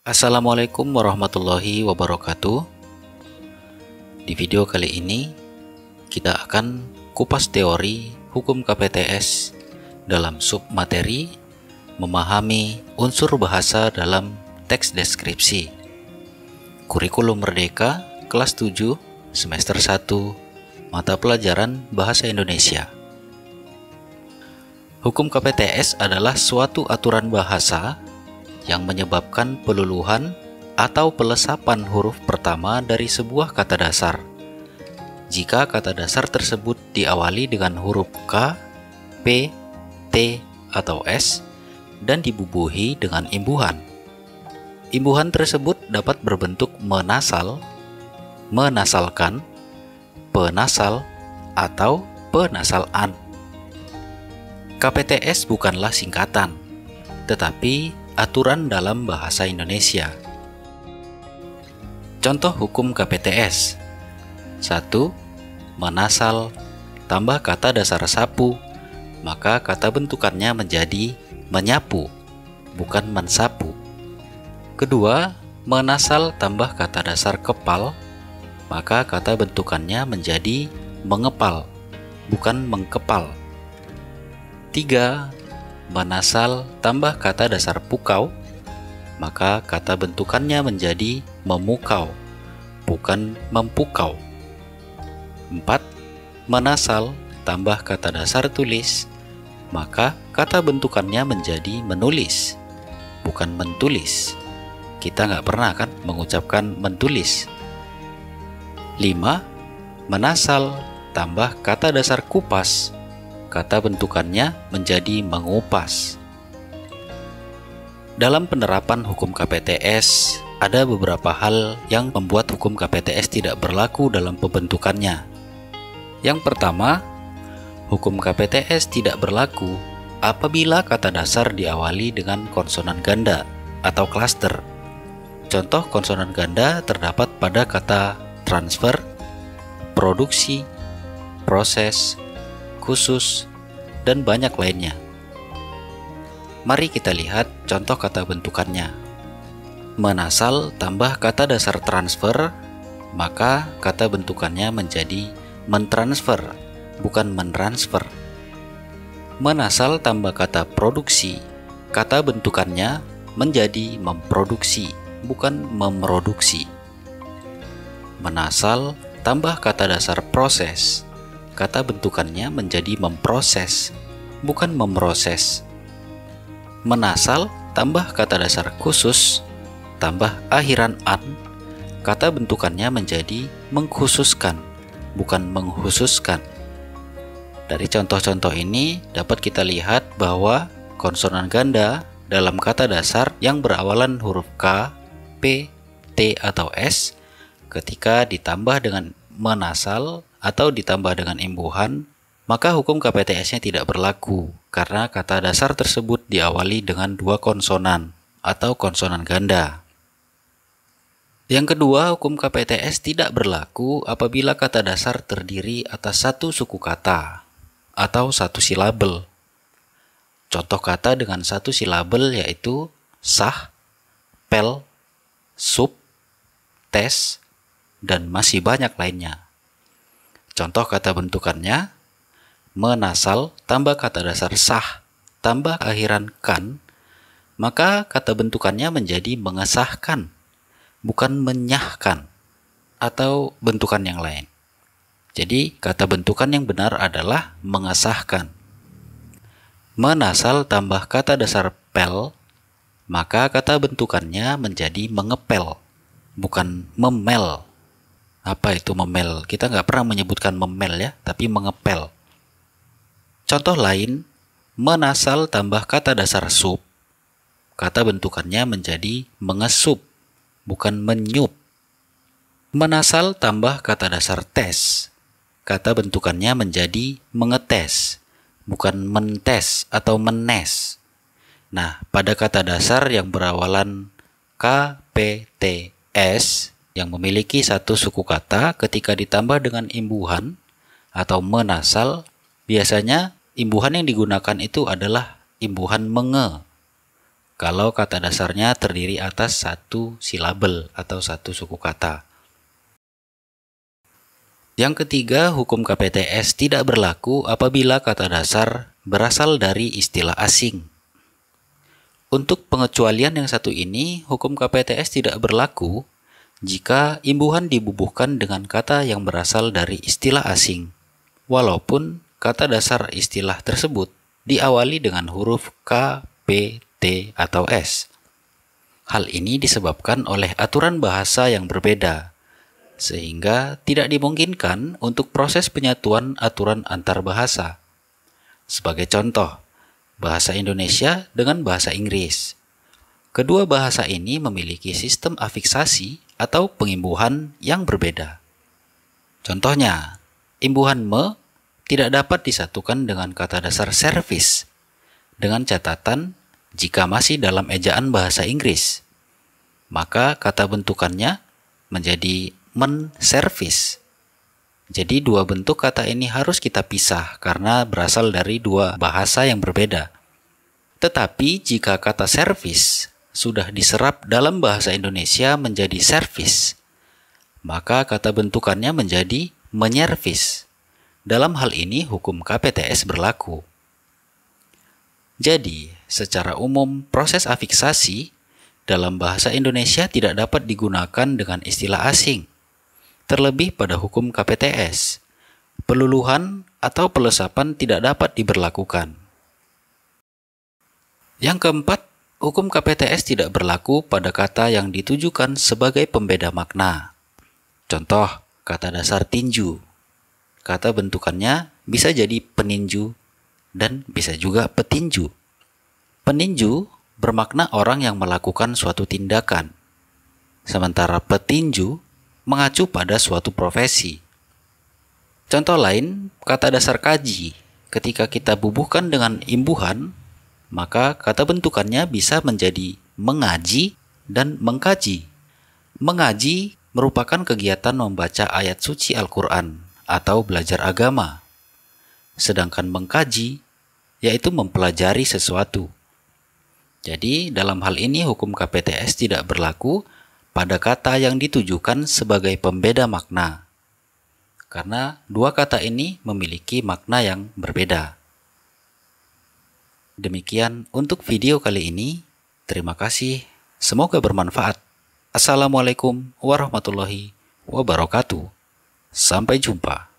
Assalamualaikum warahmatullahi wabarakatuh. Di video kali ini kita akan kupas teori hukum KPTS dalam submateri memahami unsur bahasa dalam teks deskripsi. Kurikulum Merdeka kelas 7 semester 1 mata pelajaran Bahasa Indonesia. Hukum KPTS adalah suatu aturan bahasa yang menyebabkan peluluhan atau pelesapan huruf pertama dari sebuah kata dasar. Jika kata dasar tersebut diawali dengan huruf K, P, T, atau S, dan dibubuhi dengan imbuhan. Imbuhan tersebut dapat berbentuk menasal, menasalkan, penasal, atau penasalan. KPTS bukanlah singkatan, tetapi aturan dalam bahasa Indonesia. Contoh hukum KPTS. 1. Menasal tambah kata dasar sapu, maka kata bentukannya menjadi menyapu, bukan mensapu. Kedua, menasal tambah kata dasar kepal, maka kata bentukannya menjadi mengepal, bukan mengkepal. 3. Menasal tambah kata dasar pukau, maka kata bentukannya menjadi memukau, bukan mempukau. 4. Menasal tambah kata dasar tulis, maka kata bentukannya menjadi menulis, bukan mentulis. Kita nggak pernah kan mengucapkan mentulis. 5. Menasal tambah kata dasar kupas, kata bentukannya menjadi mengupas. Dalam penerapan hukum KPTS, ada beberapa hal yang membuat hukum KPTS tidak berlaku dalam pembentukannya. Yang pertama, hukum KPTS tidak berlaku apabila kata dasar diawali dengan konsonan ganda atau klaster. Contoh konsonan ganda terdapat pada kata transfer, produksi, proses, khusus, dan banyak lainnya. Mari kita lihat contoh kata bentukannya. Menasal tambah kata dasar transfer, maka kata bentukannya menjadi mentransfer, bukan mentransfer. Menasal tambah kata produksi, kata bentukannya menjadi memproduksi, bukan memproduksi. Menasal tambah kata dasar proses, kata bentukannya menjadi memproses, bukan memproses. Menasal tambah kata dasar khusus, tambah akhiran an, kata bentukannya menjadi mengkhususkan, bukan menghususkan. Dari contoh-contoh ini dapat kita lihat bahwa konsonan ganda dalam kata dasar yang berawalan huruf K, P, T, atau S ketika ditambah dengan menasal atau ditambah dengan imbuhan, maka hukum KPTS-nya tidak berlaku karena kata dasar tersebut diawali dengan dua konsonan atau konsonan ganda. Yang kedua, hukum KPTS tidak berlaku apabila kata dasar terdiri atas satu suku kata atau satu silabel. Contoh kata dengan satu silabel yaitu sah, pel, sup, tes, dan masih banyak lainnya. Contoh kata bentukannya, menasal tambah kata dasar sah tambah akhiran kan, maka kata bentukannya menjadi mengesahkan, bukan menyahkan, atau bentukan yang lain. Jadi kata bentukan yang benar adalah mengesahkan. Menasal tambah kata dasar pel, maka kata bentukannya menjadi mengepel, bukan memel. Apa itu memel? Kita nggak pernah menyebutkan memel ya, tapi mengepel. Contoh lain, menasal tambah kata dasar sup, kata bentukannya menjadi mengesup, bukan menyup. Menasal tambah kata dasar tes, kata bentukannya menjadi mengetes, bukan mentes atau menes. Nah, pada kata dasar yang berawalan K, P, T, S, yang memiliki satu suku kata ketika ditambah dengan imbuhan atau menasal, biasanya imbuhan yang digunakan itu adalah imbuhan menge. kalau kata dasarnya terdiri atas satu silabel atau satu suku kata. Yang ketiga, hukum KPTS tidak berlaku apabila kata dasar berasal dari istilah asing. Untuk pengecualian yang satu ini, hukum KPTS tidak berlaku jika imbuhan dibubuhkan dengan kata yang berasal dari istilah asing, walaupun kata dasar istilah tersebut diawali dengan huruf K, P, T, atau S. Hal ini disebabkan oleh aturan bahasa yang berbeda, sehingga tidak dimungkinkan untuk proses penyatuan aturan antar bahasa. Sebagai contoh, bahasa Indonesia dengan bahasa Inggris. Kedua bahasa ini memiliki sistem afiksasi atau pengimbuhan yang berbeda. Contohnya, imbuhan me tidak dapat disatukan dengan kata dasar service, dengan catatan jika masih dalam ejaan bahasa Inggris, maka kata bentukannya menjadi men-service. Jadi dua bentuk kata ini harus kita pisah karena berasal dari dua bahasa yang berbeda. Tetapi jika kata service sudah diserap dalam bahasa Indonesia menjadi service, maka kata bentukannya menjadi menyervis. Dalam hal ini hukum KPTS berlaku. Jadi, secara umum proses afiksasi dalam bahasa Indonesia tidak dapat digunakan dengan istilah asing. Terlebih pada hukum KPTS, peluluhan atau pelesapan tidak dapat diberlakukan. Yang keempat, hukum KPTS tidak berlaku pada kata yang ditujukan sebagai pembeda makna. Contoh, kata dasar tinju. Kata bentukannya bisa jadi peninju dan bisa juga petinju. Peninju bermakna orang yang melakukan suatu tindakan, sementara petinju mengacu pada suatu profesi. Contoh lain, kata dasar kaji. Ketika kita bubuhkan dengan imbuhan, maka kata bentukannya bisa menjadi mengaji dan mengkaji. Mengaji merupakan kegiatan membaca ayat suci Al-Quran atau belajar agama. Sedangkan mengkaji yaitu mempelajari sesuatu. Jadi dalam hal ini hukum KPTS tidak berlaku pada kata yang ditujukan sebagai pembeda makna, karena dua kata ini memiliki makna yang berbeda. Demikian untuk video kali ini. Terima kasih. Semoga bermanfaat. Assalamualaikum warahmatullahi wabarakatuh. Sampai jumpa.